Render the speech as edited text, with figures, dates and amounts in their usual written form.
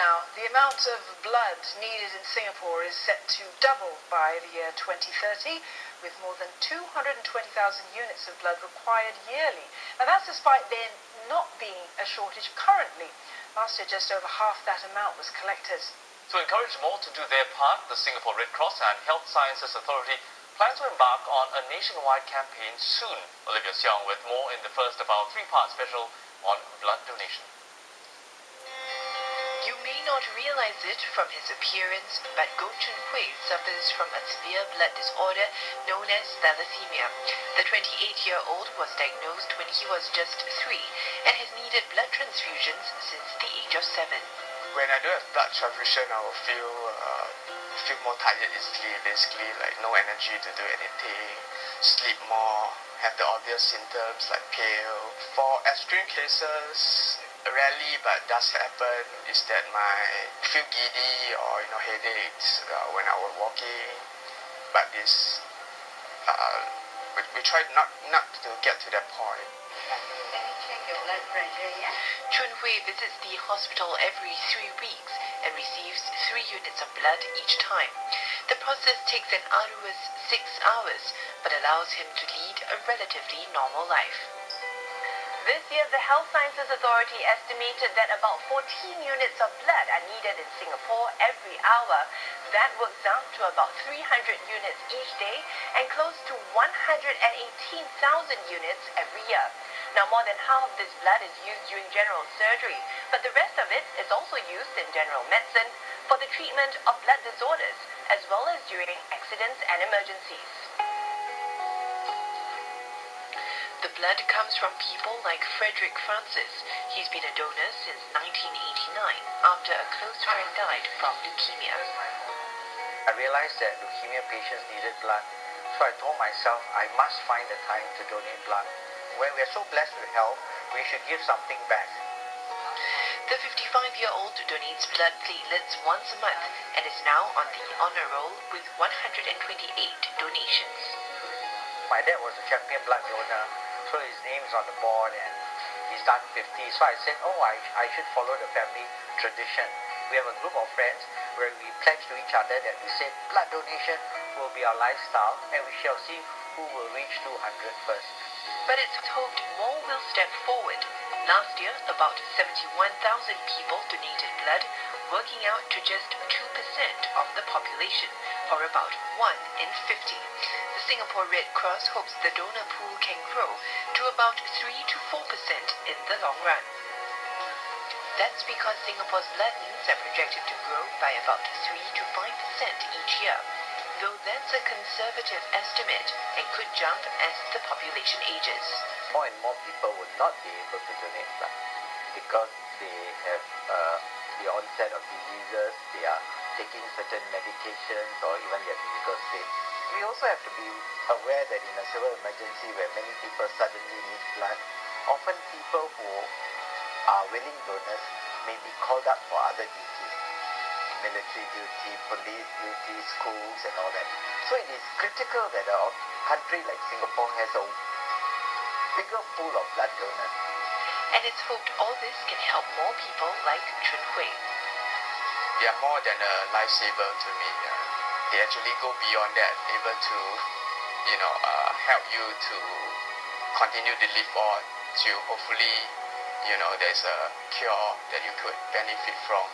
Now, the amount of blood needed in Singapore is set to double by the year 2030, with more than 220,000 units of blood required yearly. Now, that's despite there not being a shortage currently. Last year, just over half that amount was collected. To encourage more to do their part, the Singapore Red Cross and Health Sciences Authority plans to embark on a nationwide campaign soon. Olivia Xiong with more in the first of our three-part special on blood donation. You may not realize it from his appearance, but Goh Chun Hui suffers from a severe blood disorder known as thalassemia. The 28-year-old was diagnosed when he was just 3 and has needed blood transfusions since the age of 7. When I do have blood transfusion, I will feel more tired easily, basically like no energy to do anything, sleep more, have the obvious symptoms like pale. For extreme cases, rarely but does happen is that I feel giddy or headaches when I was walking, but it's we try not to get to that point. Let me check your blood pressure, yeah? Chun Hui visits the hospital every 3 weeks and receives 3 units of blood each time. The process takes an arduous 6 hours, but allows him to lead a relatively normal life. This year, the Health Sciences Authority estimated that about 14 units of blood are needed in Singapore every hour. That works out to about 300 units each day and close to 118,000 units every year. Now, more than half of this blood is used during general surgery, but the rest of it is also used in general medicine for the treatment of blood disorders, as well as during accidents and emergencies. The blood comes from people like Frederick Francis. He's been a donor since 1989 after a close friend died from leukemia. I realized that leukemia patients needed blood, so I told myself I must find the time to donate blood. When we are so blessed with health, we should give something back. The 55-year-old donates blood platelets once a month and is now on the honor roll with 128 donations. My dad was a champion blood donor, so his name's on the board and he's done 50. So I said, I should follow the family tradition. We have a group of friends where we pledge to each other that we say blood donation will be our lifestyle and we shall see who will reach 200 first. But it's hoped more will step forward. Last year, about 71,000 people donated blood, working out to just 2% of the population, or about 1 in 50. The Singapore Red Cross hopes the donor pool can grow to about 3 to 4% in the long run. That's because Singapore's blood needs are projected to grow by about 3 to 5% each year, though that's a conservative estimate and could jump as the population ages. More and more people would not be able to donate blood because they have the onset of diseases, they are taking certain medications or even their physical state. We also have to be aware that in a civil emergency where many people suddenly need blood, often people who are willing donors may be called up for other duties, military duty, police duty, schools and all that. So it is critical that a country like Singapore has a bigger pool of blood donors. And it's hoped all this can help more people like Chun Hui. They are more than a lifesaver to me. They actually go beyond that, able to, help you to continue to live on till hopefully, there's a cure that you could benefit from.